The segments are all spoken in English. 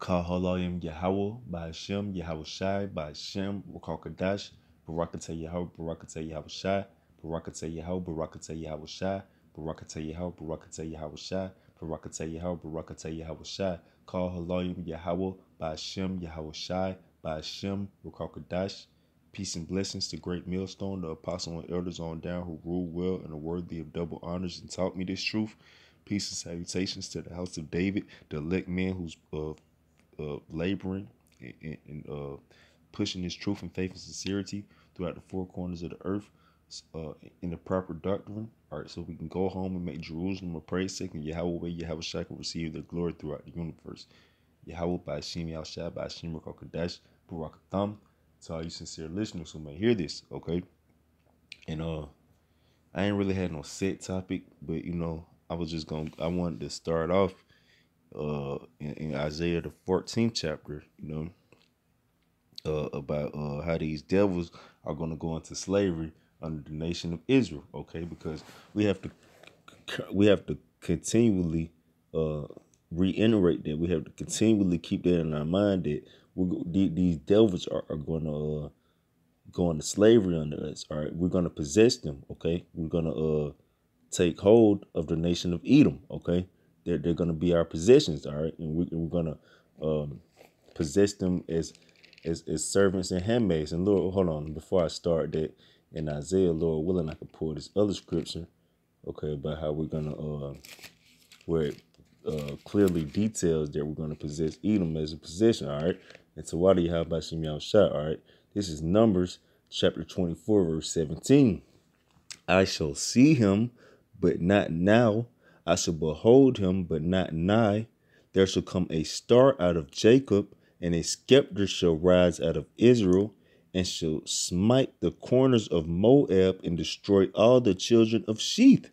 HALALYAM YAHAWAH, BAHASHAM, YAHAWASHI, BAHASHAM, QADASH, BARAK YAHAWAH, BARAK YAHAWASHI, BARAK YAHAWAH, BARAK YAHAWASHI, BARAK YAHAWAH, BARAK YAHAWASHI, BARAK YAHAWAH, BARAK YAHAWASHI, HALALYAM YAHAWAH, BAHASHAM, YAHAWASHI, BAHASHAM, QADASH. Peace and blessings to great millstone, the apostle and elders on down who rule well and are worthy of double honors and taught me this truth. Peace and salutations to the house of David, the elect man who's laboring and pushing his truth and faith and sincerity throughout the four corners of the earth in the proper doctrine. All right, so we can go home and make Jerusalem a praise sake, and Yahawah, Yahawashi can receive their glory throughout the universe. Yahawah, BAHASHAM, YAHAWASHI, BAHASHAM, QADASH, BARAK. To all you sincere listeners who may hear this, okay? And I ain't really had no set topic, but I wanted to start off in Isaiah the 14th chapter, about how these devils are gonna go into slavery under the nation of Israel, okay? Because we have to continually reiterate that. We have to continually keep that in our mind that these devils are going to go into slavery under us. All right, we're going to possess them. Okay, we're going to take hold of the nation of Edom. Okay, they're going to be our possessions. All right, and we're going to possess them as servants and handmaids. And Lord, hold on, before I start that, in Isaiah, Lord willing, I can pull this other scripture. Okay, about how we're going to where it clearly details that we're going to possess Edom as a possession. All right. And so why do you have BAHASHAM YAHAWASHI? All right. This is Numbers chapter 24, verse 17. I shall see him, but not now. I shall behold him, but not nigh. There shall come a star out of Jacob, and a scepter shall rise out of Israel, and shall smite the corners of Moab and destroy all the children of Sheth.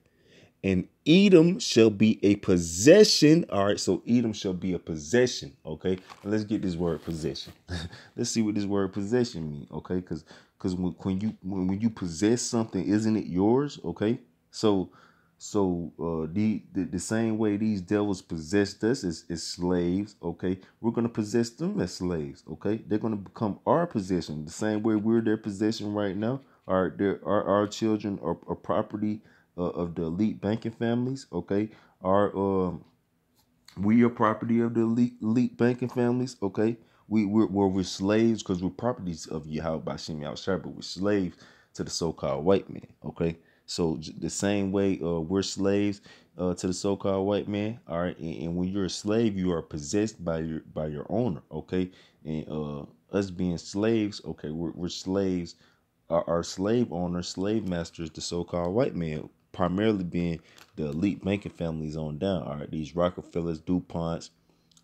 And Edom shall be a possession. All right, so Edom shall be a possession. Okay, and let's get this word possession. Let's see what this word possession means. Okay, because when you possess something, isn't it yours? Okay, so the same way these devils possessed us as slaves. Okay, we're gonna possess them as slaves. Okay, they're gonna become our possession. The same way we're their possession right now. All right, our children are property of the elite banking families. Okay, we are property of the elite banking families. Okay, we're slaves because we're properties of Yahawah BAHASHAM YAHAWASHI, but we're slaves to the so-called white man. Okay, so the same way we're slaves to the so-called white man. All right, and when you're a slave, you are possessed by your owner. Okay, and us being slaves, okay, we're slaves. Our slave owners, slave masters, the so-called white man, primarily being the elite banking families on down. All right, these Rockefellers, DuPonts,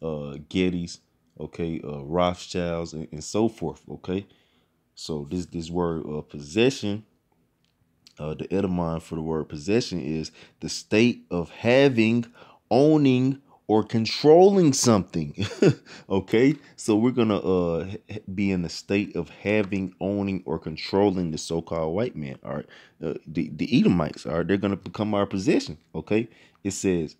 Gettys, okay, Rothschilds, and so forth. Okay, so this word possession, the etymon for the word possession is the state of having, owning, or controlling something. Okay, so we're gonna be in the state of having, owning, or controlling the so-called white man. All right, the Edomites. All right, they're gonna become our possession. Okay, it says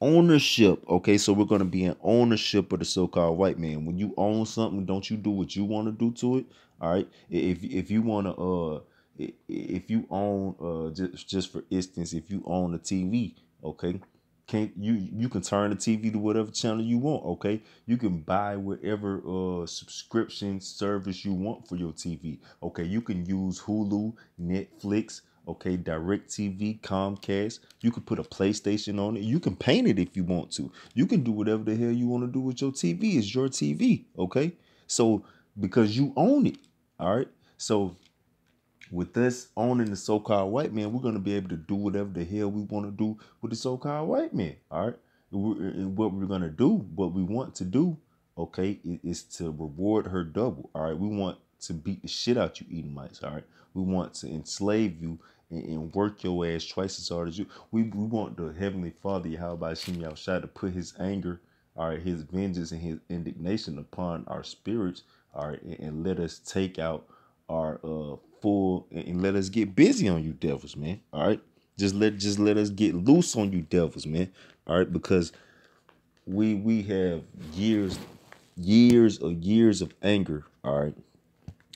ownership. Okay, so we're gonna be in ownership of the so-called white man. When you own something, don't you do what you want to do to it? All right, if you want to if you own just for instance, if you own a TV, okay, can't you can turn the TV to whatever channel you want. Okay, you can buy whatever subscription service you want for your TV. Okay, you can use Hulu, Netflix, okay, DirecTV, Comcast. You can put a PlayStation on it. You can paint it if you want to. You can do whatever the hell you want to do with your TV. It's your TV. Okay, so because you own it. All right, so with us owning the so-called white man, we're going to be able to do whatever the hell we want to do with the so-called white man. All right. And what we're going to do, what we want to do, okay, is to reward her double. All right. We want to beat the shit out you Edomites. All right. We want to enslave you and work your ass twice as hard as you. We want the Heavenly Father, Yahawah BAHASHAM YAHAWASHI, to put his anger, all right, his vengeance and his indignation upon our spirits, all right, and let us take out our full and let us get busy on you devils, man. All right, just let us get loose on you devils, man. All right, because we have years years of anger, all right,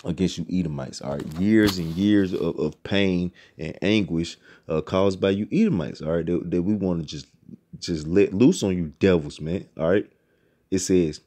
against you Edomites, all right, years and years of pain and anguish caused by you Edomites, all right, that we want to just let loose on you devils, man, all right. It says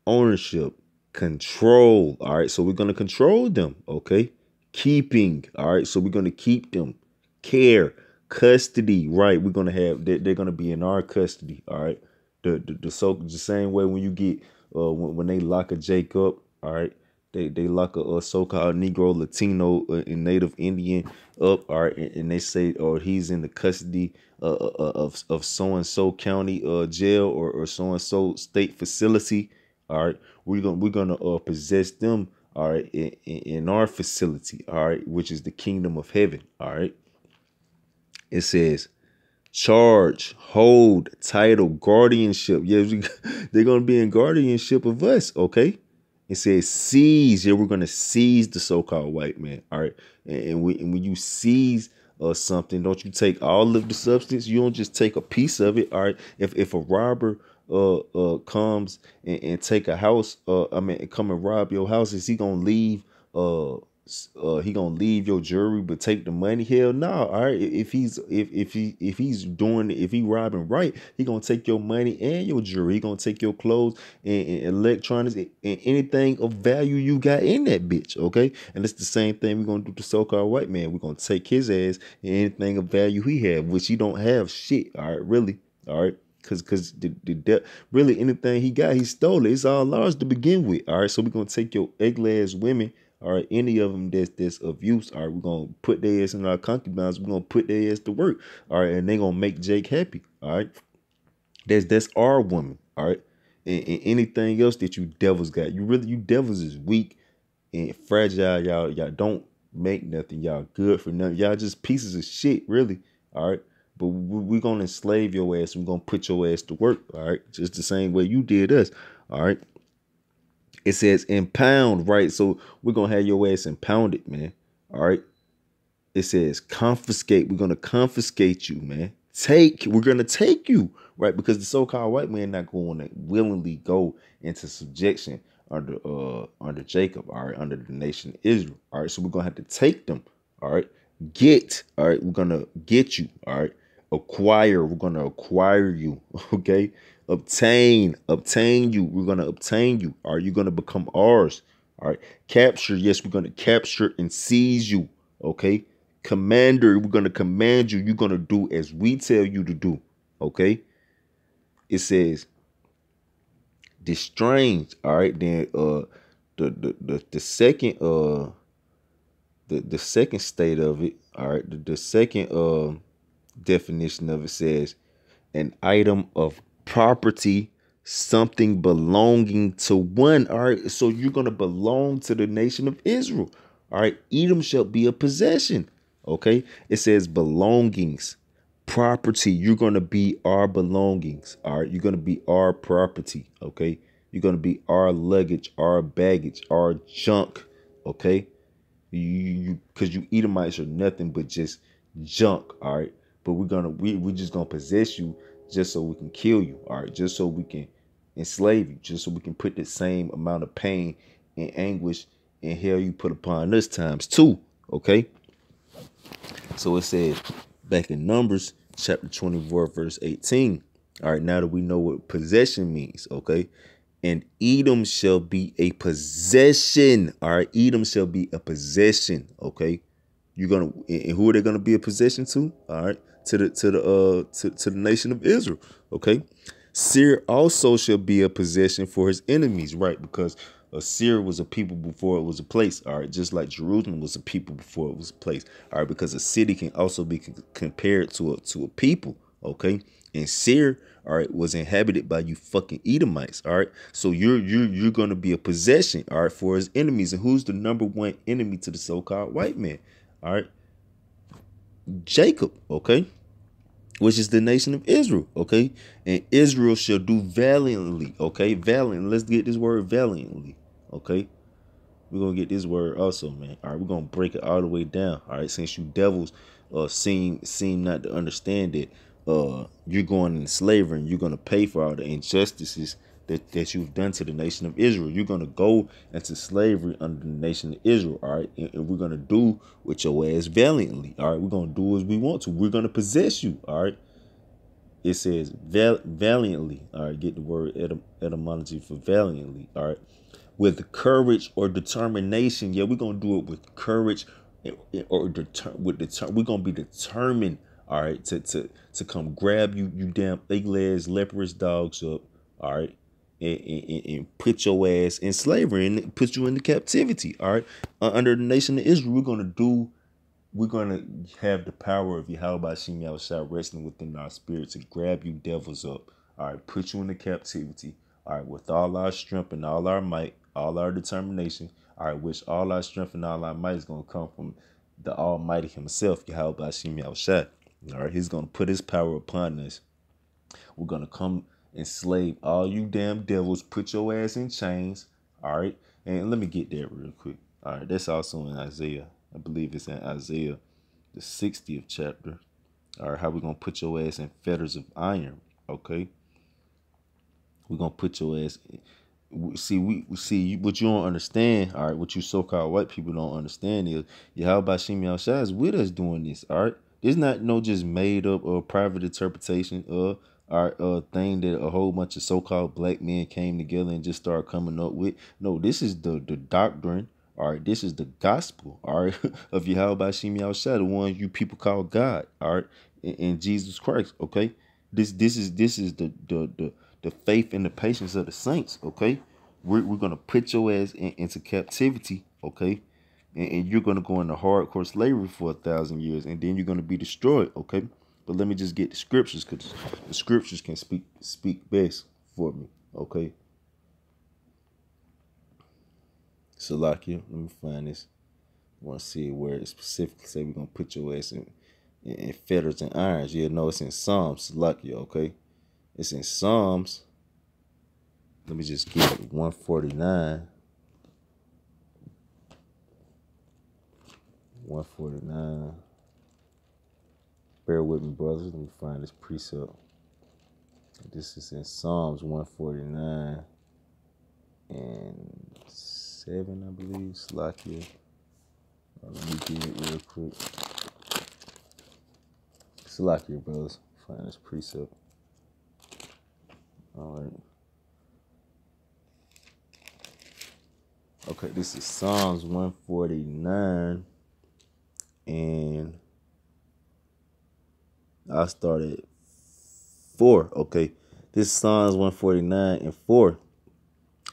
ownership, control, all right, so we're going to control them, okay, keeping, all right, so we're going to keep them, care, custody, right, we're going to have, they're going to be in our custody, all right, the same way when you get when they lock a Jake up, all right, they lock a so-called Negro, Latino, and Native Indian up, all right, and they say, or he's in the custody of so and so county jail or so and so state facility. All right, we're gonna possess them. All right, in our facility. All right, which is the kingdom of heaven. All right, it says charge, hold, title, guardianship. Yeah, they're gonna be in guardianship of us. Okay. It says seize. Yeah, we're gonna seize the so-called white man. All right, and when you seize something, don't you take all of the substance? You don't just take a piece of it. All right. If a robber comes and take a house, come and rob your house, is he gonna leave he gonna leave your jewelry but take the money? Hell no. All right, if he robbing right, he gonna take your money and your jewelry. He gonna take your clothes and electronics and anything of value you got in that bitch. Okay, and it's the same thing we're gonna do to so-called white man. We're gonna take his ass and anything of value he have, which he don't have shit. All right, really. All right. Cause really anything he got, he stole it. It's all ours to begin with. All right, so we're gonna take your ugly ass women. All right, any of them that's of use. All right, we're gonna put their ass in our concubines. We're gonna put their ass to work. All right, and they gonna make Jake happy. All right, that's our woman. All right, and anything else that you devils got, you devils is weak and fragile. Y'all don't make nothing. Y'all good for nothing. Y'all just pieces of shit, really. All right. But we're going to enslave your ass. We're going to put your ass to work. All right. Just the same way you did us. All right. It says impound. Right. So we're going to have your ass impounded, man. All right. It says confiscate. We're going to confiscate you, man. We're going to take you. Right. Because the so-called white man not going to willingly go into subjection under Jacob. All right. Under the nation of Israel. All right. So we're going to have to take them. All right. All right. We're going to get you. All right. Acquire, we're going to acquire you. Okay. Obtain you. We're going to obtain you. Are you going to become ours? All right. Capture, yes, we're going to capture and seize you. Okay. Commander, we're going to command you. You're going to do as we tell you to do. Okay. It says distrained. All right. Then the second the second state of it. All right. The second definition of it says an item of property, something belonging to one. All right, so you're going to belong to the nation of Israel. All right, Edom shall be a possession. Okay, it says belongings, property. You're going to be our belongings. All right, you're going to be our property. Okay, you're going to be our luggage, our baggage, our junk. Okay, because you Edomites are nothing but just junk. All right. But we're just gonna possess you just so we can kill you, all right, just so we can enslave you, just so we can put the same amount of pain and anguish and hell you put upon us times two. Okay. So it said back in Numbers chapter 24, verse 18. All right, now that we know what possession means, okay. And Edom shall be a possession. All right, Edom shall be a possession. Okay. And who are they gonna be a possession to? All right, to the nation of Israel. Okay, Seir also shall be a possession for his enemies, right? Because Seir was a people before it was a place. All right, just like Jerusalem was a people before it was a place. All right, because a city can also be compared to a people. Okay, and Seir, all right, was inhabited by you fucking Edomites. All right, so you're gonna be a possession, all right, for his enemies. And who's the number one enemy to the so-called white man? All right, Jacob, okay, which is the nation of Israel, okay, and Israel shall do valiantly, okay, valiant. Let's get this word valiantly, okay. We're gonna get this word also, man. All right, we're gonna break it all the way down. All right, since you devils seem not to understand it, you're going into slavery and you're gonna pay for all the injustices that you've done to the nation of Israel. You're going to go into slavery under the nation of Israel, all right? And we're going to do with your ass valiantly, all right? We're going to do as we want to. We're going to possess you, all right? It says valiantly, all right? Get the word etymology for valiantly, all right? With courage or determination. Yeah, we're going to do it with courage or we're going to be determined, all right, to come grab you damn ugly-ass leprous dogs up, all right, and put your ass in slavery and put you into captivity, all right, under the nation of Israel. We're going to have the power of YAHAWASHI Yahushua resting within our spirit to grab you devils up, all right, put you into captivity, all right, with all our strength and all our might, all our determination, all right, which all our strength and all our might is going to come from the Almighty himself, YAHAWASHI Yahushua. All right, he's going to put his power upon us. We're going to come enslave all you damn devils, put your ass in chains, all right? And let me get there real quick. All right, that's also in Isaiah. I believe it's in Isaiah, the 60th chapter. All right, how we're going to put your ass in fetters of iron, okay? We're going to put your ass we see what you don't understand, all right, what you so-called white people don't understand is YAHAWASHI Yahushua is with us doing this, all right? It's not no just made up or private interpretation of our thing that a whole bunch of so-called black men came together and just started coming up with. No, this is the doctrine, all right? This is the gospel, all right, of YAHAWASHI Yahushua, the one you people call God, all right, in Jesus Christ, okay? This is the faith and the patience of the saints, okay? We're going to put your ass into captivity, okay? And you're going to go into hardcore slavery for 1,000 years, and then you're going to be destroyed, okay? But let me just get the scriptures, because the scriptures can speak best for me, okay? Salakia, let me find this. I want to see where it specifically say we're going to put your ass in fetters and irons. Yeah, no, it's in Psalms, Salakia, okay? It's in Psalms. Let me just get it. 149. 149. Bear with me, brothers. Let me find this precept. This is in Psalms 149 and 7, I believe. Salakia. Let me get it real quick. Salakia, brothers. Find this precept. All right. Okay, this is Psalms 149, and I started 4. Okay, this is Psalms 149 and 4.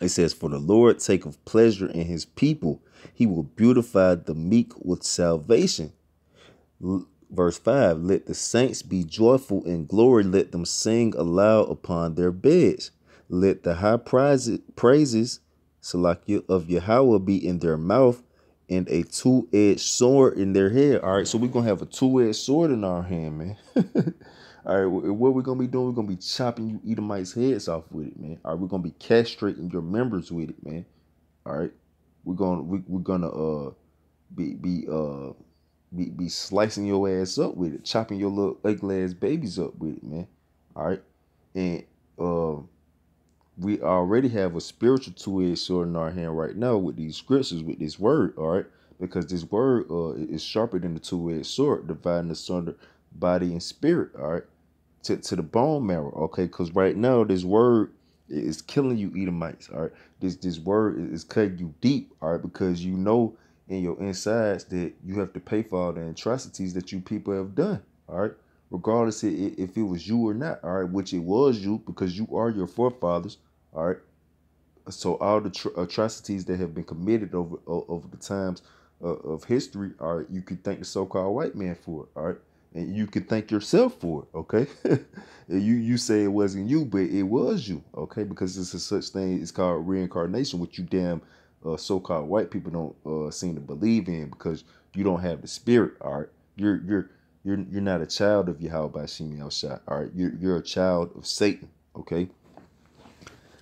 It says, "For the Lord taketh pleasure in his people; he will beautify the meek with salvation." Verse 5, "Let the saints be joyful in glory; let them sing aloud upon their beds. Let the high praises Salakia of Yahweh be in their mouth, and a two-edged sword in their head." All right, so we're going to have a two-edged sword in our hand, man. All right, what we're going to be doing, we're going to be chopping you Edomites' heads off with it, man. All right, we're going to be castrating your members with it, man. All right, we're going to be slicing your ass up with it, chopping your little ugly-ass babies up with it, man. All right, and we already have a spiritual two-edged sword in our hand right now with these scriptures, with this word, all right? Because this word is sharper than the two-edged sword, dividing asunder body and spirit, all right? To the bone marrow, okay? Because right now, this word is killing you Edomites, all right? This word is cutting you deep, all right? Because you know in your insides that you have to pay for all the atrocities that you people have done, all right? Regardless if it was you or not, all right? Which it was you, because you are your forefathers. All right. So all the atrocities that have been committed over the times of history, all right, you could thank the so-called white man for it, all right, and you could thank yourself for it, okay. you say it wasn't you, but it was you, okay, because it's a such thing. It's called reincarnation, which you damn so-called white people don't seem to believe in, because you don't have the spirit, all right. You're not a child of YAHAWASHI Yahushua, all right. You're a child of Satan, okay.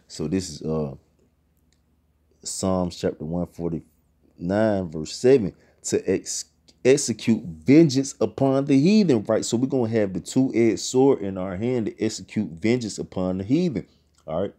So this is Psalms chapter 149, verse 7, to execute vengeance upon the heathen, right? So we're going to have the two-edged sword in our hand to execute vengeance upon the heathen, all right?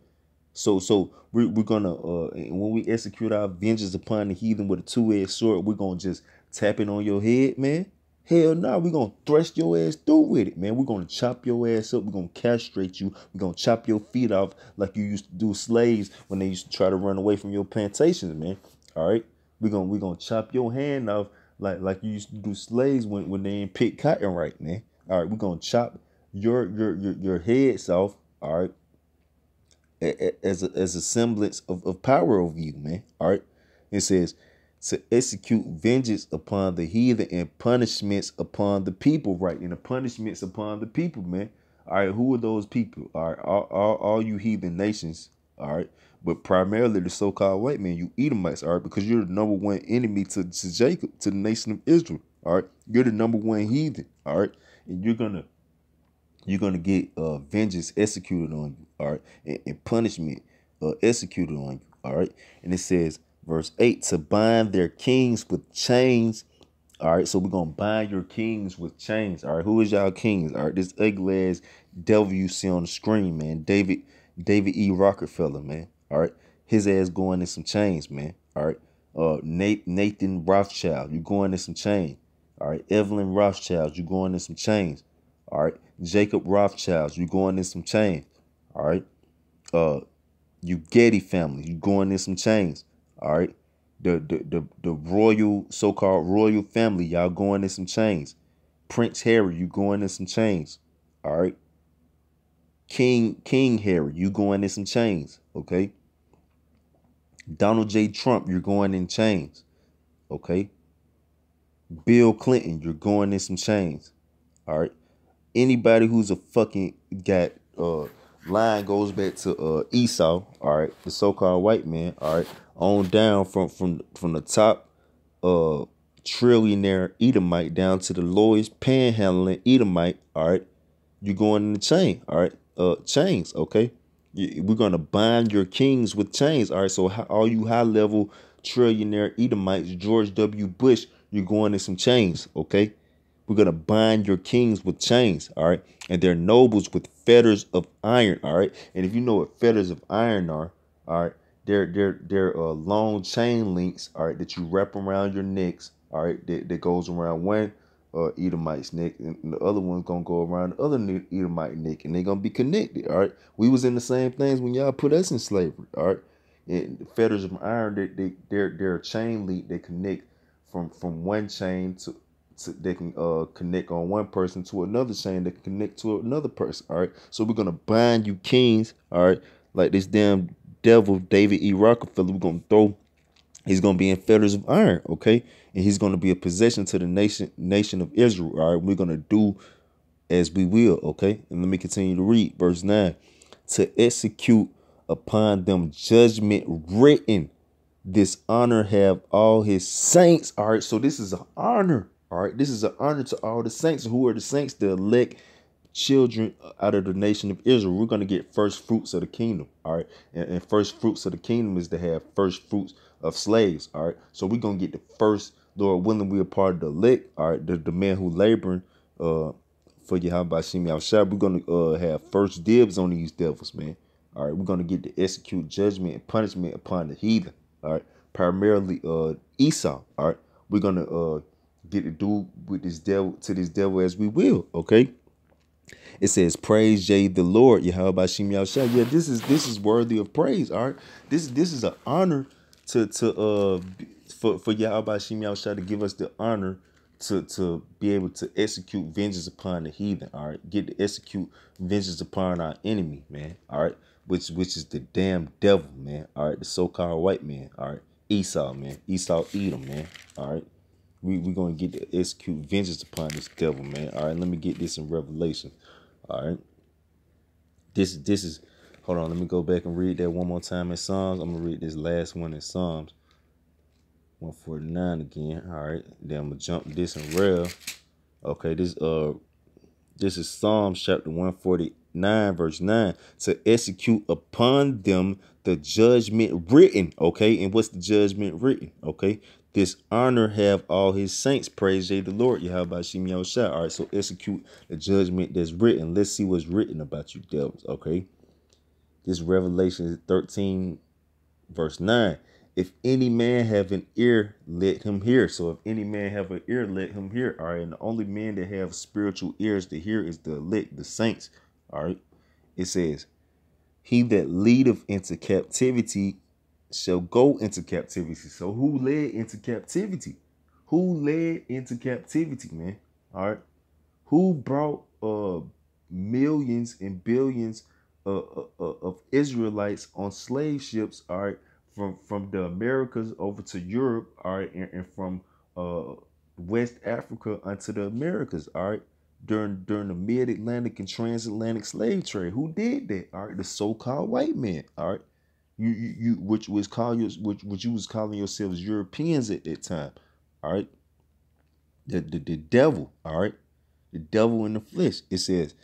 So we're gonna when we execute our vengeance upon the heathen with a two-edged sword, we're gonna just tap it on your head, man. Hell no, we're gonna thrust your ass through with it, man. We're gonna chop your ass up, we're gonna castrate you, we're gonna chop your feet off like you used to do slaves when they used to try to run away from your plantations, man. All right. We're gonna chop your hand off like you used to do slaves when they ain't pick cotton right, man. All right, we're gonna chop your heads off, all right, as a semblance of power over you, man. All right. It says to execute vengeance upon the heathen and punishments upon the people, right? And the punishments upon the people, man. All right, who are those people? All right, all you heathen nations, all right, but primarily the so-called white man, you Edomites, all right, because you're the number one enemy to Jacob, to the nation of Israel, all right. You're the number one heathen, all right, and you're gonna get vengeance executed on you, all right, and punishment executed on you, all right. And it says, verse 8, to bind their kings with chains. All right, so we're gonna bind your kings with chains. All right, who is y'all kings? All right, this ugly ass devil you see on the screen, man. David E. Rockefeller, man. All right, his ass going in some chains, man. All right, Nathan Rothschild, you going in some chains. All right, Evelyn Rothschild, you going in some chains. All right, Jacob Rothschild, you going in some chains. All right, you Getty family, you going in some chains. All right. The royal, so-called royal family, y'all going in some chains. Prince Harry, you going in some chains. All right. King Harry, you going in some chains. Okay. Donald J. Trump, you're going in chains. Okay. Bill Clinton, you're going in some chains. All right. Anybody who's a fucking got line goes back to Esau, all right, the so-called white man, all right, on down from the top trillionaire Edomite down to the lowest panhandling Edomite, all right, you going in the chain, all right, chains, okay. We're gonna bind your kings with chains, all right. So all you high-level trillionaire Edomites, George W. Bush, you're going in some chains, okay. We're going to bind your kings with chains, all right, and their nobles with fetters of iron, all right. And if you know what fetters of iron are, all right, they're long chain links, all right, that you wrap around your necks, all right, that goes around one Edomite's neck, and the other one's going to go around the other Edomite neck, and they're going to be connected, all right. We was in the same things when y'all put us in slavery, all right. And the fetters of iron, they're a chain link that connect from one chain to they can connect on one person to another chain that can connect to another person. All right. So we're gonna bind you kings. All right. Like this damn devil, David E. Rockefeller. We're gonna throw. He's gonna be in fetters of iron. Okay. And he's gonna be a possession to the nation of Israel. All right. We're gonna do as we will. Okay. And let me continue to read verse 9. To execute upon them judgment written. This honor have all his saints. All right. So this is an honor. All right, this is an honor to all the saints. Who are the saints? The elect children out of the nation of Israel. We're going to get first fruits of the kingdom. All right, and first fruits of the kingdom is to have first fruits of slaves. All right, so we're going to get the first, Lord willing, we are part of the elect. All right, the man who laboring for YAHAWASHI Yahushua. We're going to have first dibs on these devils, man. All right, we're going to get to execute judgment and punishment upon the heathen. All right, primarily Esau. All right, we're going to get to do with this devil as we will. Okay. It says, praise ye the Lord, YAHAWASHI Yahushua. Yeah, this is worthy of praise. All right. This is an honor for YAHAWASHI Yahushua to give us the honor to be able to execute vengeance upon the heathen. All right. Get to execute vengeance upon our enemy, man. All right. Which is the damn devil, man. All right. The so-called white man. All right. Esau, man. Esau Edom, man. All right. We're going to get to execute vengeance upon this devil, man. All right, let me get this in Revelation. All right. This is, hold on, let me go back and read that one more time in Psalms. I'm going to read this last one in Psalms 149 again. All right, then I'm going to jump this in Rev. Okay, this is Psalms chapter 149, verse 9. To execute upon them the judgment written. Okay, and what's the judgment written? Okay, this honor have all his saints. Praise ye the Lord, YAHAWASHI Yahushua. All right, so execute the judgment that's written. Let's see what's written about you devils. Okay, This Revelation 13, verse 9. If any man have an ear, let him hear. So if any man have an ear, let him hear. All right. And the only men that have spiritual ears to hear is the elect, the saints. All right. It says, he that leadeth into captivity shall go into captivity. So who led into captivity? Who led into captivity, man? All right. Who brought millions and billions of Israelites on slave ships, all right, from the Americas over to Europe, all right, and from West Africa onto the Americas, all right, during the mid-Atlantic and transatlantic slave trade? Who did that? All right, the so-called white man, all right. Which was which you was calling yourselves Europeans at that time, all right. The devil, all right, the devil in the flesh. It says,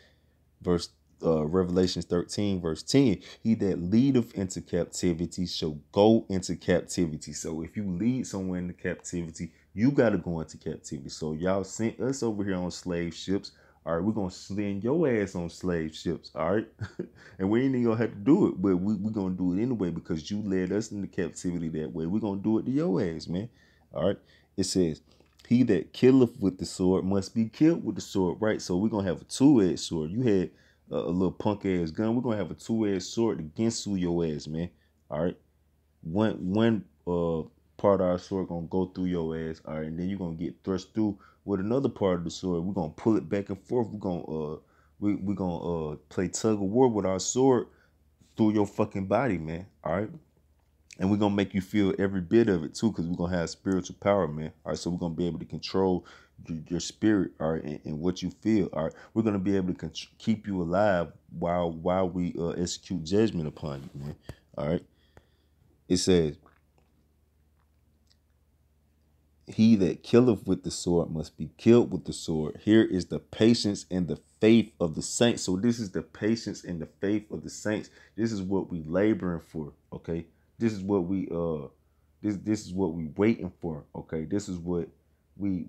verse Revelations 13, verse 10, he that leadeth into captivity shall go into captivity. So if you lead someone into captivity, you got to go into captivity. So y'all sent us over here on slave ships. All right, we're going to send your ass on slave ships. All right. And we ain't even going to have to do it, but we're going to do it anyway because you led us into captivity that way. We're going to do it to your ass, man. All right. It says, he that killeth with the sword must be killed with the sword, right? So we're going to have a two-edged sword. You had a little punk ass gun. We're going to have a two-edged sword against your ass, man. All right. One part of our sword going to go through your ass. All right. And then you're going to get thrust through with another part of the sword. We're going to pull it back and forth. We're going to we're going to play tug of war with our sword through your fucking body, man. All right. And we're going to make you feel every bit of it, too, because we're going to have spiritual power, man. All right, so we're going to be able to control your spirit, all right, and what you feel, all right. We're going to be able to keep you alive while we execute judgment upon you, man. All right. It says, he that killeth with the sword must be killed with the sword. Here is the patience and the faith of the saints. So this is the patience and the faith of the saints. This is what we laboring for, okay? This is what we this is what we waiting for, okay? This is what we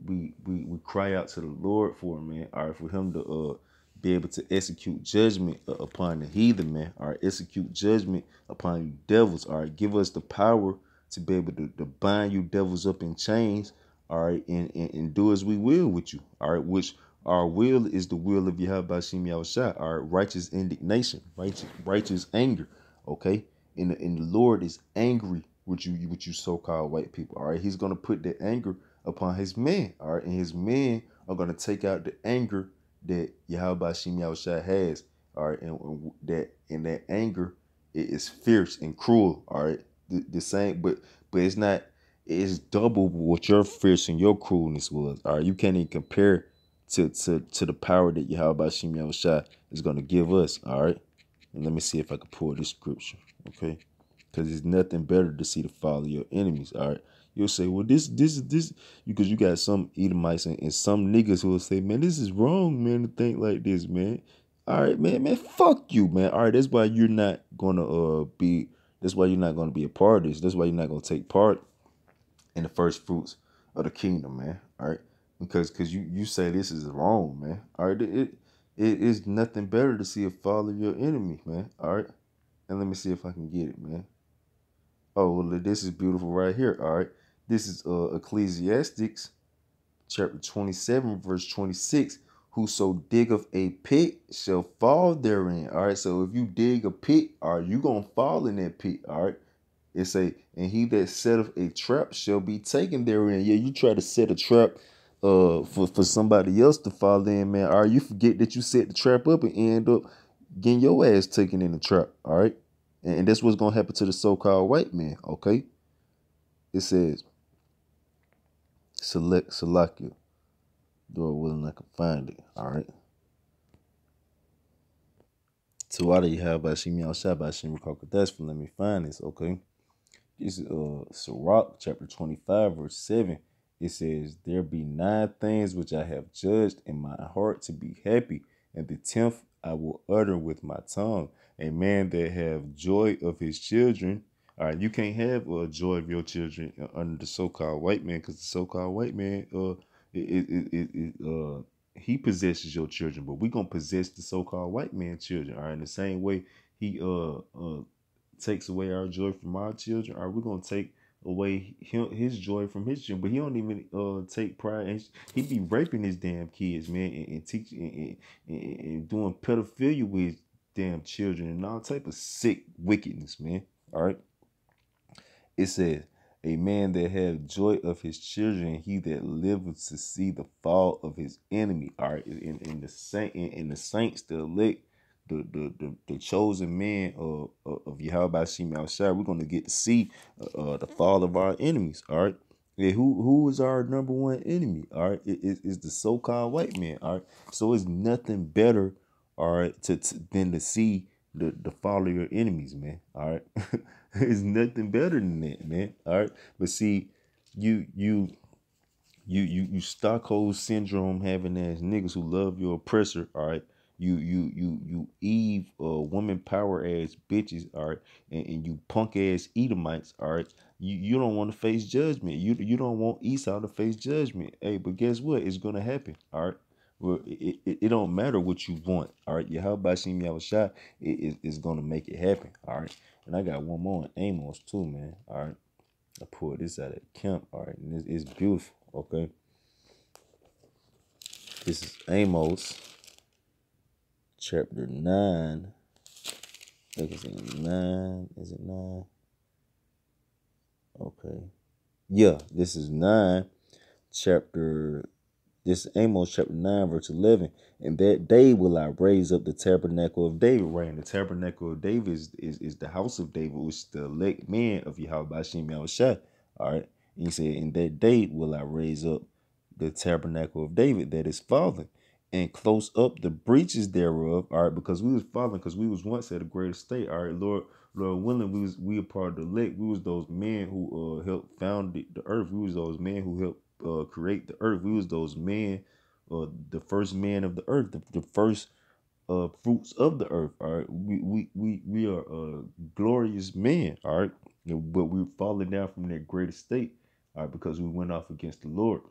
cry out to the Lord for, man. All right, for him to be able to execute judgment upon the heathen, man. All right, execute judgment upon you devils. All right, give us the power to be able to bind you devils up in chains, all right, and do as we will with you, all right, which our will is the will of YAHAWASHI, all right, righteous indignation, righteous anger, okay, and the Lord is angry with you so-called white people, all right. He's going to put the anger upon his men, all right, and his men are going to take out the anger that YAHAWASHI has, all right, and that anger is fierce and cruel, all right. The same, but it's not. It's double what your fierce and your cruelness was. All right, you can't even compare to the power that YAHAWASHI is going to give us. All right, and let me see if I can pull this scripture. Okay, because it's nothing better to see the fall of your enemies. All right, you'll say, well, this because you got some Edomites and some niggas who will say, man, this is wrong, man, to think like this, man. All right, man, fuck you, man. All right, that's why you're not gonna be. That's why you're not going to be a part of this. That's why you're not going to take part in the first fruits of the kingdom, man. All right, because you say this is wrong, man. All right, it is nothing better to see a fall of your enemy, man. All right, and let me see if I can get it, man. Oh, well, this is beautiful right here. All right, this is Ecclesiastes chapter 27, verse 26. Whoso diggeth a pit shall fall therein. All right, so if you dig a pit, all right, you gonna fall in that pit. All right, it say, and he that setteth a trap shall be taken therein. Yeah, you try to set a trap for somebody else to fall in, man. All right, you forget that you set the trap up and end up getting your ass taken in the trap. All right, and that's what's gonna happen to the so-called white man. Okay, it says, Salakia. Lord willing, I can find it. All right. So why do you have Bashim Yahshua Bashim QADASH for let me find this, okay? This is Sirach chapter 25, verse 7. It says, there be 9 things which I have judged in my heart to be happy, and the 10th I will utter with my tongue. A man that have joy of his children. All right, you can't have joy of your children under the so-called white man, because the so-called white man he possesses your children, but we're gonna possess the so-called white man children. All right, in the same way he takes away our joy from our children, or we're gonna take away his joy from his children. But he don't even take pride, and he be raping his damn kids, man, and teaching and doing pedophilia with his damn children and all type of sick wickedness, man. All right. It says, "A man that have joy of his children, he that liveth to see the fall of his enemy." All right, in the saints, the elect, the chosen man of YAHAWASHI outside, we're gonna get to see the fall of our enemies. All right. Yeah, who is our number one enemy? All right, it's the so-called white man. All right, so it's nothing better, all right, than to see the fall of your enemies, man. All right, it's nothing better than that, man. All right, but see, you Stockholm syndrome having ass niggas who love your oppressor. All right, you Eve woman power ass bitches. All right, and you punk ass Edomites. All right, you don't want to face judgment. You don't want Esau to face judgment. Hey, but guess what? It's gonna happen. All right. Well, it don't matter what you want. All right, YAHAWASHI YAHAWASHI is gonna make it happen. All right, and I got one more in Amos too, man. All right, I pulled this out of camp. All right, and it's beautiful. Okay, this is Amos chapter 9. I think it's in 9. Is it 9? Okay, yeah, this is 9 chapter. This is Amos chapter 9, verse 11. "And that day will I raise up the tabernacle of David." Right, and the tabernacle of David is the house of David, which is the elect man of YAHAWASHI YAHAWASHI. All right. And he said, "In that day will I raise up the tabernacle of David that is fallen, and close up the breaches thereof." All right, because we was fallen, because we was once at a greater state. All right, Lord willing, we a part of the elect. We was those men who helped found the earth. We was those men who helped create the earth. We was those men, the first man of the earth, the first fruits of the earth. All right, we are glorious men. All right, but we're falling down from that greater state. All right, because we went off against the Lord.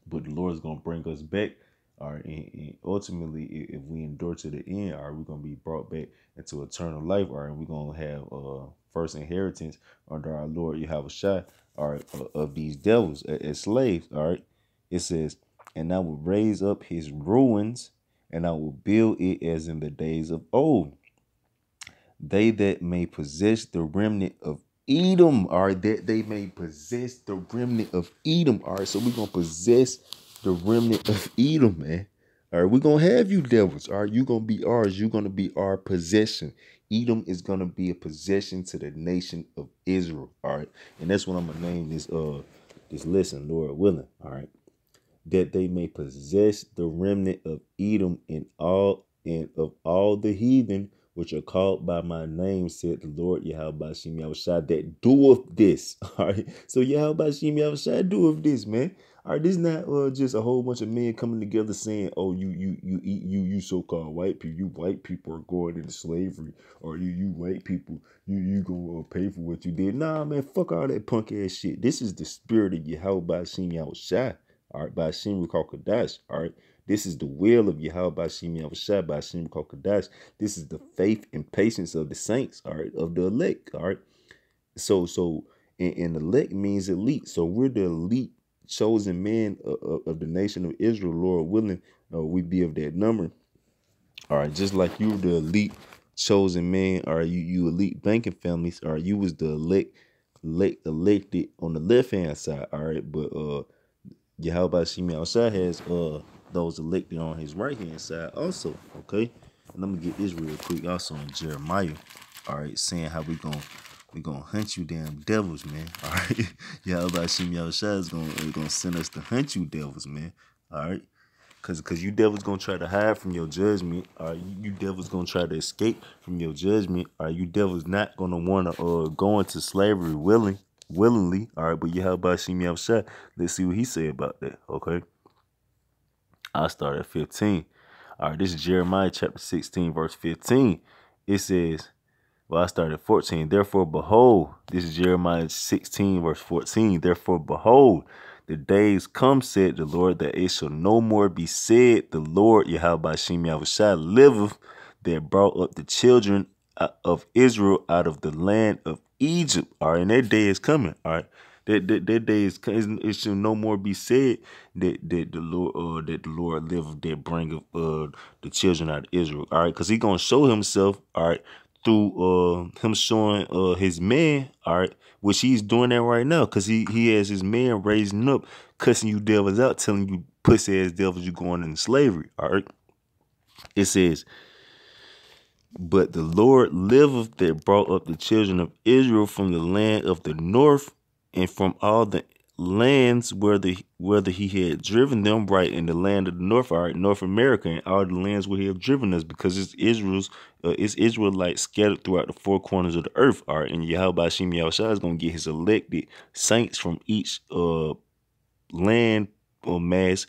But the Lord is gonna bring us back. All right, and ultimately, if we endure to the end, all right, we're gonna be brought back into eternal life. All right, and we're gonna have first inheritance under our Lord Yahawashi. All right, of these devils as slaves. All right, it says, "And I will raise up his ruins, and I will build it as in the days of old. They that may possess the remnant of Edom," all right, that they may possess the remnant of Edom. All right, so we're gonna possess the remnant of Edom, man. All right, we're gonna have you devils. All right, you're gonna be ours. You're gonna be our possession. Edom is gonna be a possession to the nation of Israel. All right, and that's what I'm gonna name this lesson, Lord willing. All right, "That they may possess the remnant of Edom and of all the heathen which are called by my name, said the Lord YAHAWASHI YAHAWASHI, that doeth this." All right, so YAHAWASHI YAHAWASHI doeth this, man. All right, this is not just a whole bunch of men coming together saying, "Oh, you so-called white people, you white people are going into slavery, or you white people, you gonna pay for what you did." Nah, man, fuck all that punk ass shit. This is the spirit of YAHAWASHI YAHAWASHI. All right, by Hashem we call QADASH. All right, this is the will of YAHAWASHI YAHAWASHI by Hashem we call QADASH. This is the faith and patience of the saints. All right, of the elect. All right, and elect means elite. So we're the elite chosen men of the nation of Israel. Lord willing, we be of that number. All right, just like you were the elite chosen man. All right, you elite banking families. All right, you was the elected on the left hand side. All right, but YAHAWASHI outside has those elected on his right hand side also. Okay, and I'm gonna get this real quick also in Jeremiah. All right, saying how we gonna hunt you damn devils, man. All right, YAHAWASHI outside is gonna send us to hunt you devils, man. All right, cause you devils gonna try to hide from your judgment. All right, you devils gonna try to escape from your judgment. All right, you devils not gonna wanna go into slavery willingly. All right, but YAHAWASHI outside. Let's see what he said about that. Okay, I'll start at 15. All right, this is Jeremiah chapter 16, verse 15. It says, well, I started at 14. "Therefore, behold," this is Jeremiah 16, verse 14. "Therefore, behold, the days come, said the Lord, that it shall no more be said, the Lord YAHAWASHI liveth, that brought up the children of Israel out of the land of Egypt. All right, and that day is coming. All right, that day is coming. It should no more be said that the Lord liveth that bringeth the children out of Israel. All right, because He gonna show Himself. All right, through Him showing His man. All right, which He's doing that right now, because he has His man raising up, cussing you devils out, telling you pussy ass devils you going into slavery. All right, it says, but the Lord liveth that brought up the children of Israel from the land of the north and from all the lands whether He had driven them, right, in the land of the north, all right, North America, and all the lands where He have driven us, because it's Israelites scattered throughout the four corners of the earth, all right, and YAHAWASHI is gonna get His elected saints from each land or mass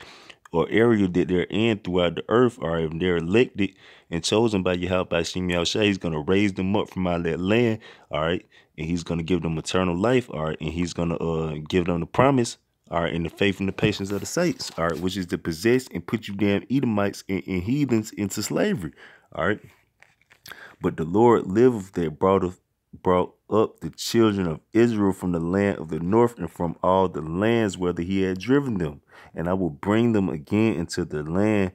or area that they're in throughout the earth, or if they're elected and chosen by YAHAWASHI, He's going to raise them up from out of that land, all right, and He's going to give them eternal life, all right, and He's going to give them the promise, all right, and the faith and the patience of the saints, all right, which is to possess and put you damn Edomites and heathens into slavery, all right. But the Lord liveth that brought up the children of Israel from the land of the north and from all the lands whither He had driven them. And I will bring them again into the land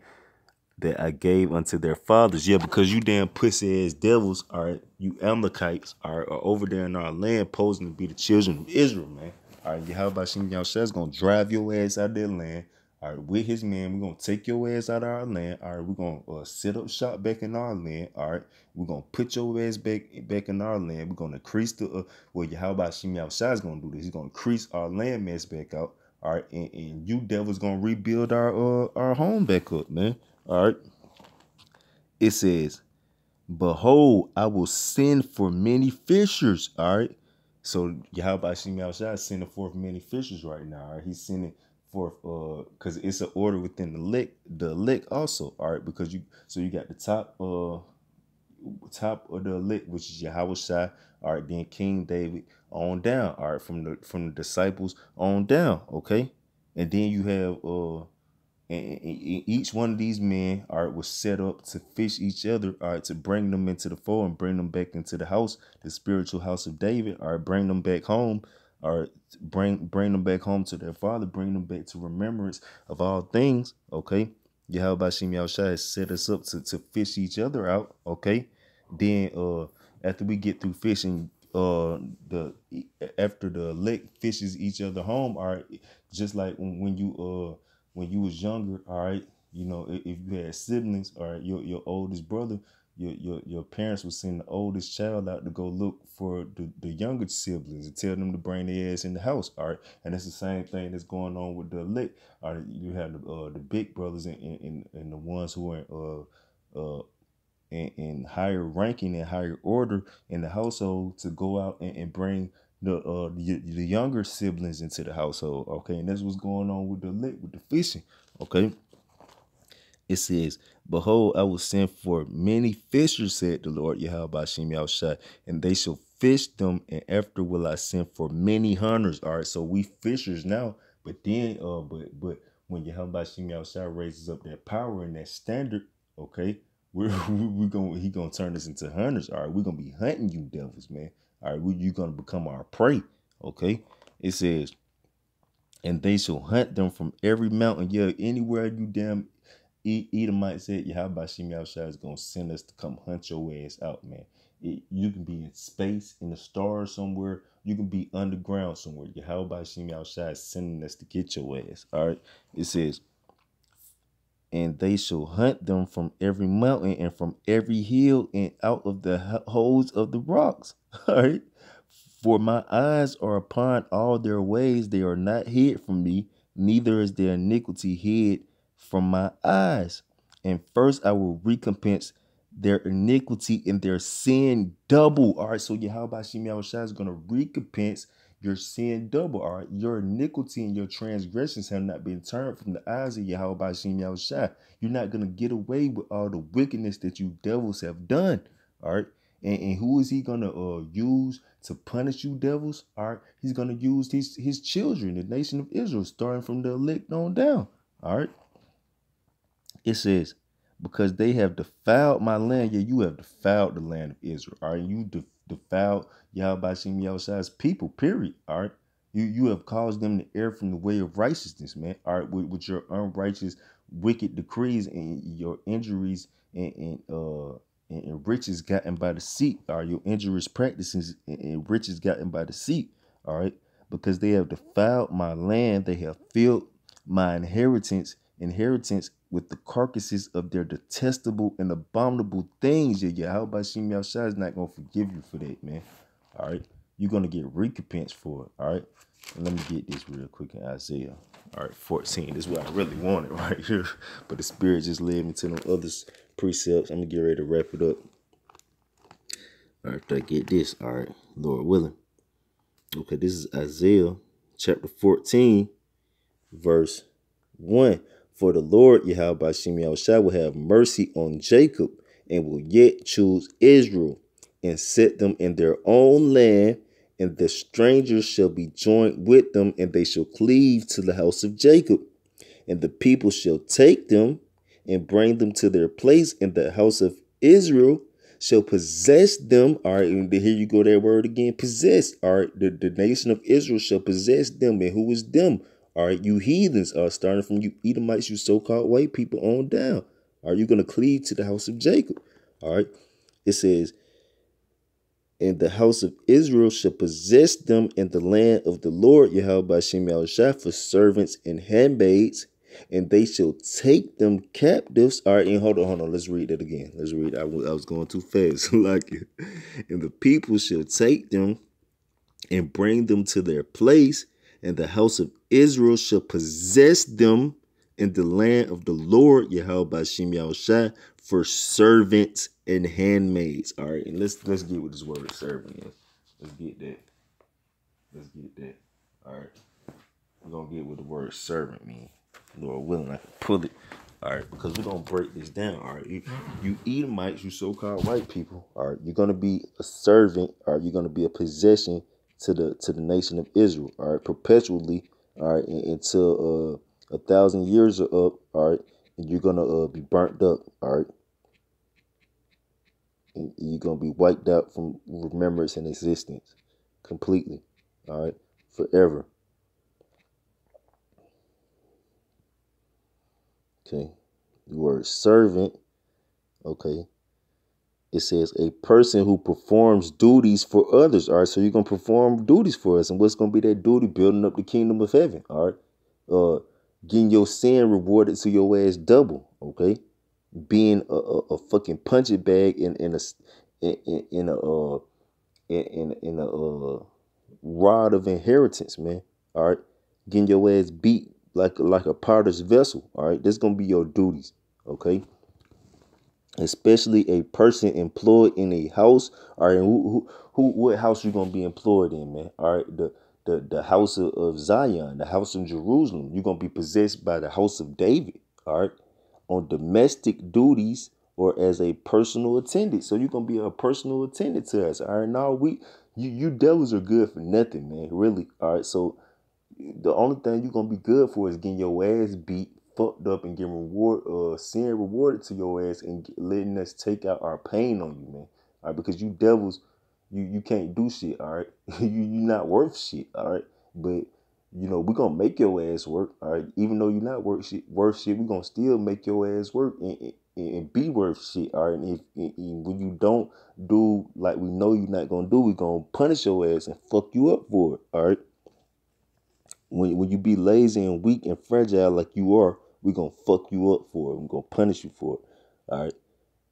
that I gave unto their fathers. Yeah, because you damn pussy ass devils, all right, you Amalekites are over there in our land posing to be the children of Israel, man. All right, YAHAWASHI is going to drive your ass out of their land. All right, with His man, we're going to take your ass out of our land. All right, we're going to set up shop back in our land. All right, we're going to put your ass back in our land. We're going to increase the, well, YAHAWASHI is going to do this. He's going to increase our land mass back out. All right, and you devils going to rebuild our home back up, man. All right, it says, behold, I will send for many fishers. All right, so YAHAWASHI is sending forth many fishers right now. All right, He's sending forth because it's an order within the elect also. All right, because you got the top of the elect, which is YAHAWASHI. All right, then King David on down. All right, from the disciples on down. Okay, and then you have and each one of these men, all right, was set up to fish each other, all right, to bring them into the fold and bring them back into the house, the spiritual house of David, all right, bring them back home, all right, bring them back home to their father, bring them back to remembrance of all things, okay. YAHAWASHI has set us up to fish each other out, okay. Then after we get through fishing, after the elect fishes each other home, all right, just like when you was younger, all right, you know, if you had siblings, all right, your oldest brother, your parents would send the oldest child out to go look for the younger siblings and tell them to bring their ass in the house, all right, and that's the same thing that's going on with the elect. All right, you have the big brothers and the ones who are in higher ranking and higher order in the household to go out and bring the younger siblings into the household, okay, and that's what's going on with the elect, with the fishing, okay. It says, behold, I will send for many fishers, said the Lord YAHAWASHI, and they shall fish them, and after will I send for many hunters. All right, so we fishers now, but then but when YAHAWASHI raises up that power and that standard, okay, he gonna turn us into hunters. All right, we're gonna be hunting you devils, man. All right, you're gonna become our prey. Okay, it says, and they shall hunt them from every mountain. Yeah, anywhere you damn Edomite said, YAHAWASHI is gonna send us to come hunt your ass out, man. You can be in space, in the stars somewhere. You can be underground somewhere. YAHAWASHI is sending us to get your ass. All right, it says, and they shall hunt them from every mountain and from every hill and out of the holes of the rocks. All right. For my eyes are upon all their ways. They are not hid from me, neither is their iniquity hid from my eyes. And first I will recompense their iniquity and their sin double. All right. So YAHAWASHI is going to recompense your sin double. All right, your iniquity and your transgressions have not been turned from the eyes of YAHAWASHI. You're not gonna get away with all the wickedness that you devils have done. All right, and who is He gonna use to punish you devils? All right, He's gonna use his children, the nation of Israel, starting from the elect on down. All right, it says, because they have defiled my land. Yeah, you have defiled the land of Israel. All right, you defiled Yahawah Shai's people, period. All right. You have caused them to err from the way of righteousness, man. All right, with your unrighteous, wicked decrees and your injuries and riches gotten by deceit. All right, your injurious practices and riches gotten by deceit. All right, because they have defiled my land, they have filled my inheritance with the carcasses of their detestable and abominable things. Yeah, how about Shem Yahshua is not gonna forgive you for that, man. All right, you're gonna get recompense for it. All right, and let me get this real quick in Isaiah. All right, 14. This is what I really wanted right here, but the Spirit just led me to them other precepts. I'm gonna get ready to wrap it up. All right, after I get this, all right, Lord willing. Okay, this is Isaiah chapter 14, verse 1. For the Lord Yahawah Shem Yahushua will have mercy on Jacob and will yet choose Israel and set them in their own land, and the strangers shall be joined with them, and they shall cleave to the house of Jacob. And the people shall take them and bring them to their place, and the house of Israel shall possess them. All right, and here you go, that word again, possess. All right, the nation of Israel shall possess them. And who is them? All right, you heathens, starting from you Edomites, you so-called white people on down. Are you going to cleave to the house of Jacob? All right, it says, and the house of Israel shall possess them in the land of the Lord Yahawah Shem Yahushua for servants and handmaids, and they shall take them captives. All right, and hold on. Let's read that again. Let's read. I was going too fast. Like it. And the people shall take them and bring them to their place, and the house of Israel shall possess them in the land of the Lord Yahawah Shem Yahushua for servants and handmaids. All right, and let's get what this word servant is. Let's get that. Let's get that. All right, we're gonna get what the word servant means. Lord willing, I can pull it. All right, because we're gonna break this down. All right, you Edomites, you so-called white people. All right, you're gonna be a servant. All right, you're gonna be a possession to the nation of Israel. All right, perpetually. All right, until 1,000 years are up. All right, and you're gonna be burnt up. All right, and you're gonna be wiped out from remembrance and existence completely. All right, forever. Okay, the word servant. Okay, it says a person who performs duties for others. All right, so you're gonna perform duties for us, and what's gonna be that duty? Building up the kingdom of heaven. All right, getting your sin rewarded to your ass double. Okay, being a fucking punching bag in a rod of inheritance, man. All right, getting your ass beat like a potter's vessel. All right, that's gonna be your duties. Okay, especially a person employed in a house. All right, what house you gonna be employed in, man? All right, the house of Zion, the house of Jerusalem. You're gonna be possessed by the house of David. All right, on domestic duties or as a personal attendant. So you're gonna be a personal attendant to us. All right, now you devils are good for nothing, man. Really. All right, so the only thing you're gonna be good for is getting your ass beat, fucked up, and getting sin rewarded to your ass, and letting us take out our pain on you, man. All right, because you devils, you can't do shit. All right, you're not worth shit. All right, but we're gonna make your ass work. All right, even though you're not worth shit, we're gonna still make your ass work and be worth shit. All right, and when you don't do like we know you're not gonna do, we're gonna punish your ass and fuck you up for it. All right. When you be lazy and weak and fragile like you are, we're going to fuck you up for it. We're going to punish you for it. All right.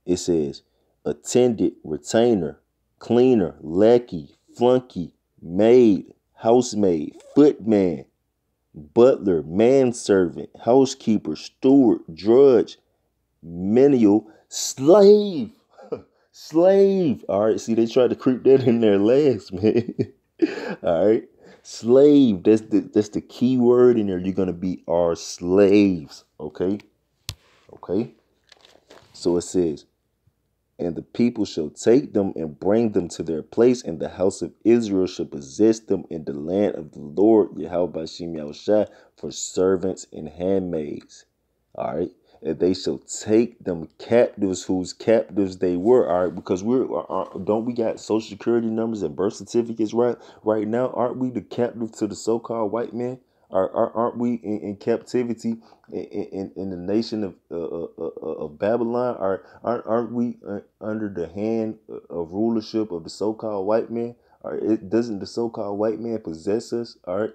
It says attendant, retainer, cleaner, lackey, flunky, maid, housemaid, footman, butler, manservant, housekeeper, steward, drudge, menial, slave. Slave. All right. See, they tried to creep that in there last, man. All right. Slave, that's the key word in there. You're gonna be our slaves. Okay. So it says, and the people shall take them and bring them to their place, and the house of Israel shall possess them in the land of the Lord Yahawah Shem Yahushua for servants and handmaids. All right. and they shall take them captives whose captives they were. All right, because don't we got social security numbers and birth certificates right now? Aren't we the captive to the so-called white man? Aren't we in captivity in the nation of Babylon? Aren't we under the hand of rulership of the so-called white man? Doesn't the so-called white man possess us? All right.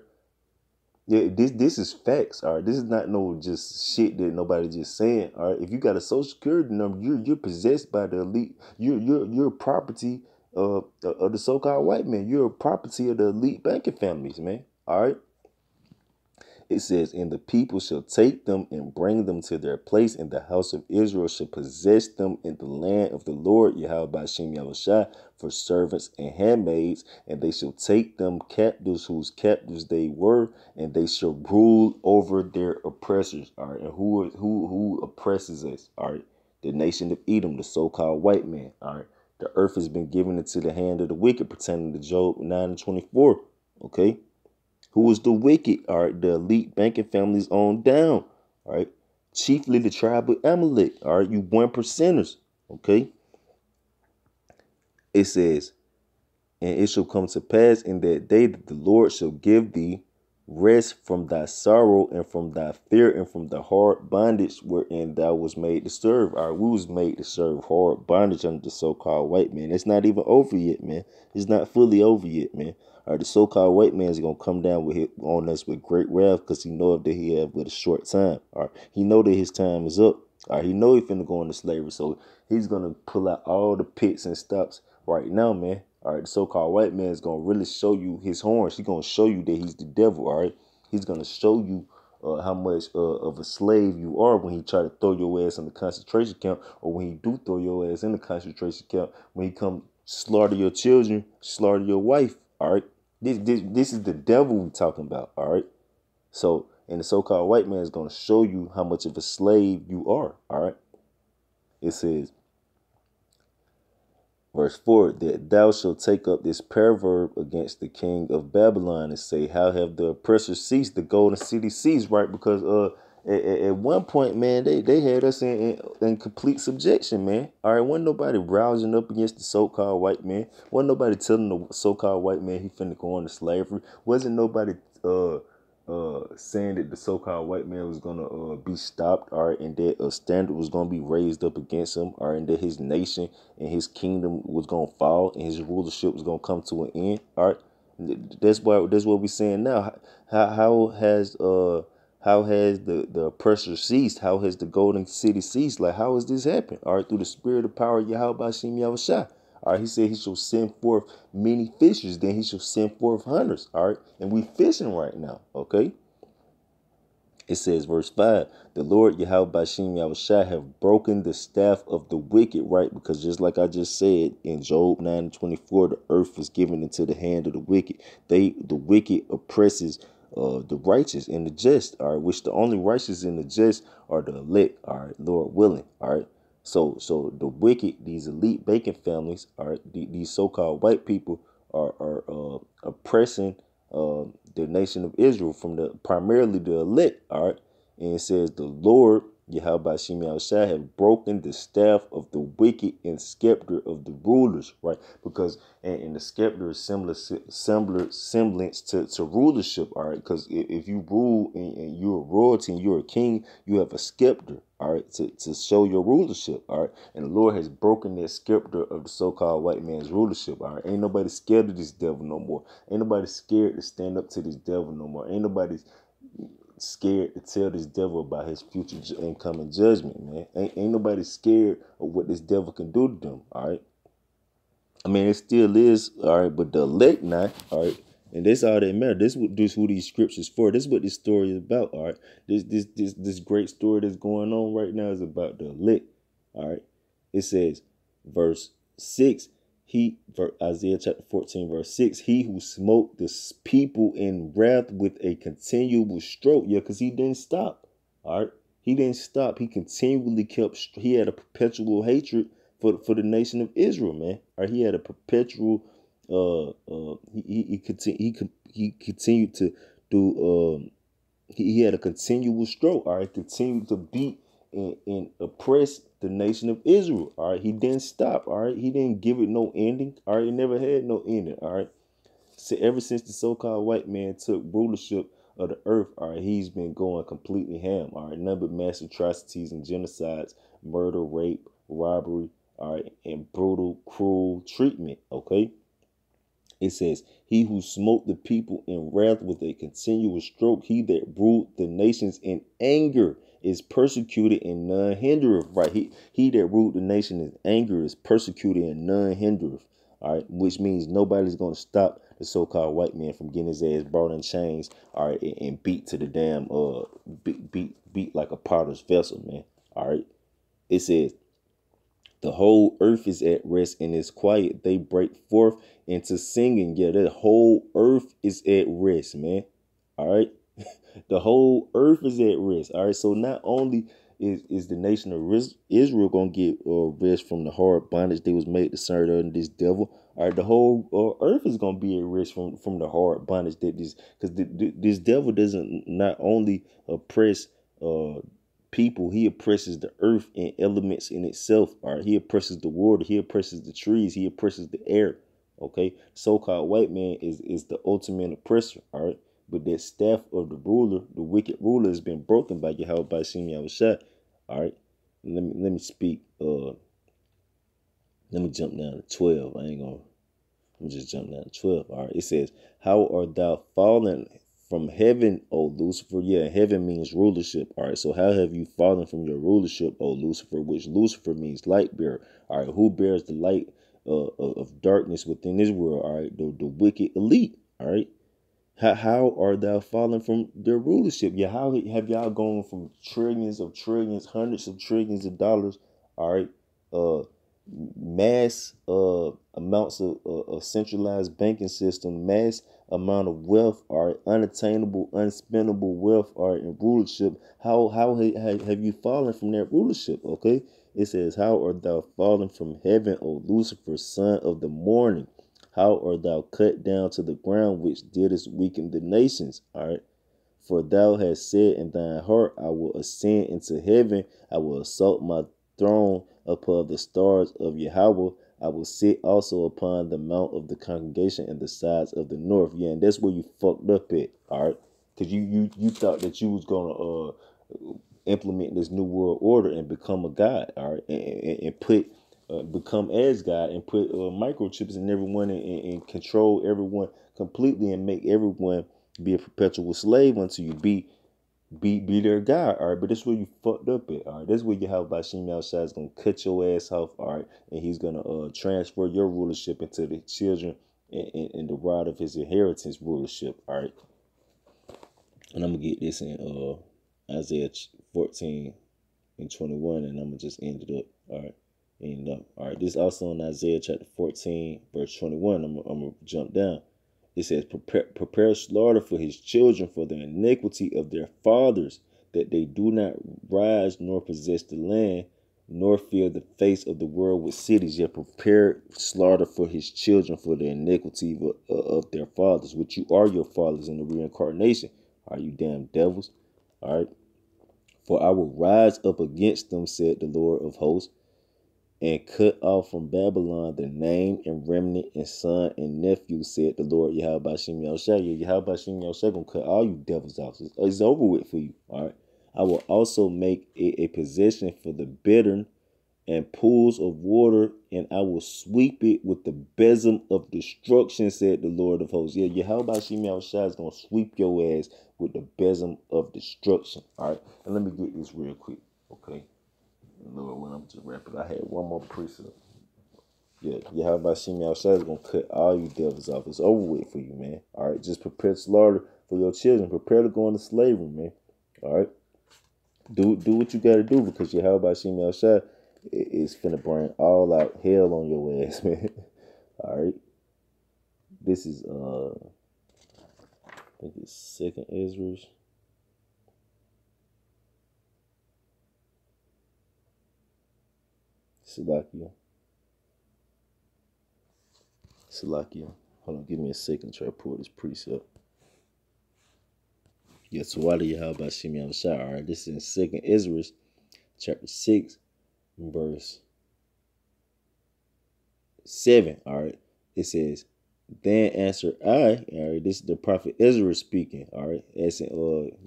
Yeah, this is facts. All right, this is not no just shit that nobody just saying. All right, if you got a social security number, you're possessed by the elite. You're property of the so-called white man. You're a property of the elite banking families, man. All right. It says, and the people shall take them and bring them to their place, and the house of Israel shall possess them in the land of the Lord, YAHWASHI, for servants and handmaids, and they shall take them captives whose captives they were, and they shall rule over their oppressors. All right, and who oppresses us? All right, the nation of Edom, the so-called white man. All right, the earth has been given into the hand of the wicked, pertaining to Job 9:24. Okay. Who is the wicked? All right, the elite banking families on down. All right, chiefly the tribe of Amalek. All right, you 1%ers. Okay, it says, and it shall come to pass in that day that the Lord shall give thee rest from thy sorrow and from thy fear and from the hard bondage wherein thou was made to serve. All right, we was made to serve hard bondage under the so-called white man. It's not even over yet, man. It's not fully over yet, man. All right, the so-called white man is gonna come down on us with great wrath because he know that he have with a short time. All right, he know that his time is up. All right, he know he finna go into slavery, so he's gonna pull out all the pits and stops right now, man. All right, the so-called white man is gonna really show you his horns. He's gonna show you that he's the devil. All right, he's gonna show you how much of a slave you are when he try to throw your ass in the concentration camp, or when he do throw your ass in the concentration camp, when he come slaughter your children, slaughter your wife. All right. This is the devil we talking about, all right? So, and the so-called white man is going to show you how much of a slave you are, all right? It says, verse 4, that thou shalt take up this proverb against the king of Babylon and say, how have the oppressors ceased, the golden city ceased, right? Because at one point, man, they had us in complete subjection, man. All right, wasn't nobody rousing up against the so-called white man. Wasn't nobody telling the so-called white man he finna go into slavery. Wasn't nobody saying that the so-called white man was gonna be stopped, all right, and that a standard was gonna be raised up against him, all right, and that his nation and his kingdom was gonna fall and his rulership was gonna come to an end, all right. That's what we're saying now. How has the oppressor ceased? How has the golden city ceased? Like, how has this happened? All right, through the spirit of power of YAHWASHI. All right, he said he shall send forth many fishers, then he shall send forth hunters. All right, and we fishing right now. Okay. It says, verse 5, the Lord YAHWASHI have broken the staff of the wicked, right? Because just like I just said in Job 9:24, the earth was given into the hand of the wicked. The wicked oppresses the righteous and the just, all right, which the only righteous and the just are the elect, all right, Lord willing, all right. So the wicked, these elite banking families, all right, these so-called white people are oppressing the nation of Israel from primarily the elect, all right. And it says the Lord YAHWASHI have broken the staff of the wicked and scepter of the rulers, right? Because and the scepter is semblance to rulership, all right. Because if you rule and you're a royalty and you're a king, you have a scepter, all right, to show your rulership, all right. And the Lord has broken that scepter of the so-called white man's rulership, all right. Ain't nobody scared of this devil no more. Ain't nobody scared to stand up to this devil no more. Ain't nobody scared to tell this devil about his future incoming judgment, man. Ain't nobody scared of what this devil can do to them, all right. I mean, it still is, all right, but the elect not, all right. And that's all that matters. This who these scriptures for. This is what this story is about, all right. This great story that's going on right now is about the elect, all right. It says, verse 6, Isaiah chapter 14, verse 6, he who smote the people in wrath with a continual stroke. Yeah, because he didn't stop. All right. He didn't stop. He continually he had a perpetual hatred for the nation of Israel, man. All right. He had a perpetual he continued to do he had a continual stroke, all right, continued to beat and oppress the nation of Israel. All right, he didn't stop. All right, he didn't give it no ending. All right, it never had no ending. All right, so ever since the so-called white man took rulership of the earth, all right, he's been going completely ham. All right, none but mass atrocities and genocides, murder, rape, robbery, all right, and brutal, cruel treatment. Okay. It says, he who smote the people in wrath with a continuous stroke, he that ruled the nations in anger is persecuted and none hindereth. Right. He that ruled the nation in anger is persecuted and none hindereth. All right. Which means nobody's going to stop the so-called white man from getting his ass brought in chains. All right. And beat to the damn, beat like a potter's vessel, man. All right. It says, the whole earth is at rest and is quiet. They break forth into singing. Yeah, the whole earth is at rest, man. All right. The whole earth is at rest. All right. So not only is the nation of Israel going to get rest from the hard bondage they was made to serve under this devil. All right. The whole earth is going to be at rest from the hard bondage that this devil doesn't not only oppress people, he oppresses the earth and elements in itself. All right, he oppresses the water, he oppresses the trees, he oppresses the air. Okay, so-called white man is the ultimate oppressor. All right, but that staff of the ruler, the wicked ruler, has been broken by YAHAWASHI. All right, let me speak. Let me jump down to 12. I'm just jump down to 12. All right, it says, how art thou fallen from heaven, O Lucifer? Yeah, heaven means rulership. All right, so how have you fallen from your rulership, O Lucifer, which Lucifer means light bearer? All right, who bears the light of darkness within this world? All right, the wicked elite. All right, how are thou fallen from their rulership? Yeah, how have y'all gone from trillions of trillions, hundreds of trillions of dollars? All right, mass amounts of centralized banking system, mass amount of wealth, or unattainable, unspendable wealth, or in rulership. How have you fallen from that rulership? Okay, it says, how art thou fallen from heaven, O Lucifer, son of the morning? How art thou cut down to the ground, which didst weaken the nations? All right. For thou hast said in thine heart, I will ascend into heaven, I will assault my throne upon the stars of Yahweh. I will sit also upon the mount of the congregation and the sides of the north. Yeah, and that's where you fucked up at, all right? Because you thought that you was gonna implement this new world order and become a god, all right, and put become as God and put microchips in everyone and control everyone completely and make everyone be a perpetual slave until you be their God, all right? But that's where you fucked up at, all right? That's where YAHAWASHI is going to cut your ass off, all right? And he's going to transfer your rulership into the children and the rod of his inheritance rulership, all right? And I'm going to get this in Isaiah 14 and 21, and I'm going to just end it up, all right? All right, this also in Isaiah chapter 14, verse 21. I'm going to jump down. It says, prepare slaughter for his children for the iniquity of their fathers, that they do not rise nor possess the land, nor fill the face of the world with cities. Yet prepare slaughter for his children for the iniquity of their fathers, which you are your fathers in the reincarnation. Are you damn devils? All right. For I will rise up against them, said the Lord of hosts, and cut off from Babylon the name and remnant and son and nephew, said the Lord YAHAWASHI. YAHAWASHI gonna cut all you devils off. It's over with for you. All right. I will also make a possession for the bittern and pools of water, and I will sweep it with the besom of destruction, said the Lord of hosts. Yeah, YAHAWASHI is gonna sweep your ass with the besom of destruction. All right. And let me get this real quick. Okay. Lord, when I'm just wrapping, I had one more precept. Yeah, YAHAWASHI is gonna cut all you devils off. It's over with for you, man. All right, just prepare slaughter for your children. Prepare to go into slavery, man. All right, do what you gotta do, because YAHAWASHI is finna bring all out hell on your ass, man. All right, this is I think it's 2nd Ezra. Salakia. Hold on, give me a second to try to pull this precept. Yeah, so why do YAHAWASHI? All right, this is in 2nd Ezra chapter 6, verse 7. All right. It says, then answer I, all right, this is the prophet Ezra speaking, all right, asking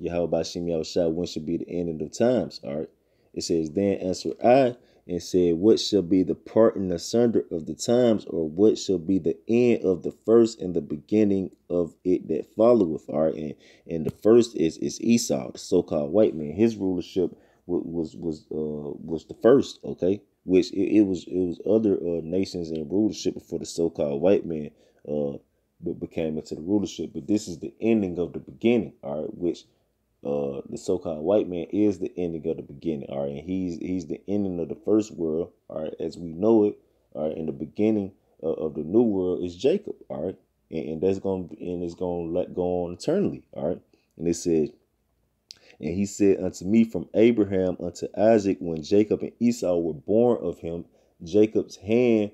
YAHAWASHI, when should be the end of the times, all right. It says, then answer I and said, what shall be the parting asunder of the times, or what shall be the end of the first and the beginning of it that followeth, all right. And the first is Esau, the so-called white man. His rulership was the first, okay, which it was other nations in rulership before the so-called white man became into the rulership. But this is the ending of the beginning, all right, which the so-called white man is the ending of the beginning, all right, and he's the ending of the first world, all right, as we know it, all right, and the beginning of the new world is Jacob, all right, and that's it's gonna let go on eternally, all right. And it said, and he said unto me, from Abraham unto Isaac, when Jacob and Esau were born of him, Jacob's hand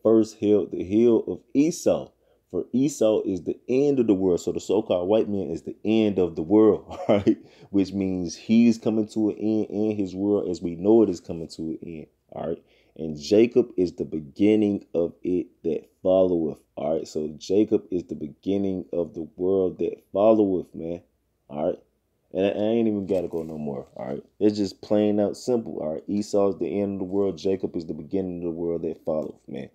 first held the heel of Esau. For Esau is the end of the world. So the so-called white man is the end of the world, right? Which means he's coming to an end, and his world as we know it is coming to an end, all right? And Jacob is the beginning of it that followeth, all right? So Jacob is the beginning of the world that followeth, man, all right? And I ain't even got to go no more, all right? It's just plain out simple, all right? Esau is the end of the world. Jacob is the beginning of the world that followeth, man,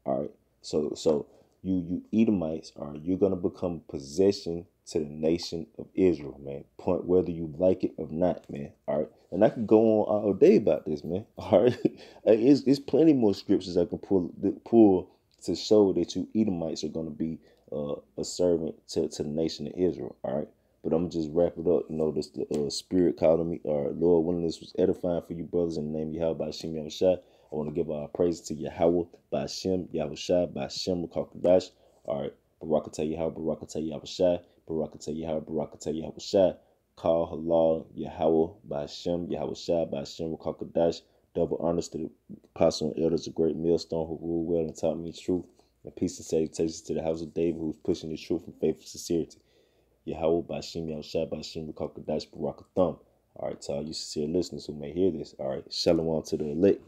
all right? So you Edomites, all right, you're going to become possession to the nation of Israel, man. Point whether you like it or not, man, all right? And I can go on all day about this, man, all right? It's plenty more scriptures I can pull to show that you Edomites are going to be a servant to the nation of Israel, all right? But I'm just wrap it up. You know, this the spirit calling me, or Lord, when this was edifying for you brothers in the name of Yahweh Bashem Yahushai, I want to give our praise to Yahweh Bashem Yahushai Bashem QADASH. All right, Barakatah Yahweh, Barakatah Yahushai, Barakatah Yahweh, Barakatah Yahushai. Call halal Yahweh Bashem Yahushai Bashem QADASH. Double honors to the apostle and elders, a great millstone who ruled well and taught me truth. And peace and salutations to the house of David, who's pushing the truth and faith and sincerity. Yahweh Bashem Yahushai Bashem QADASH Barakatham. All right, to all you sincere listeners who may hear this, all right, shalom to the elect.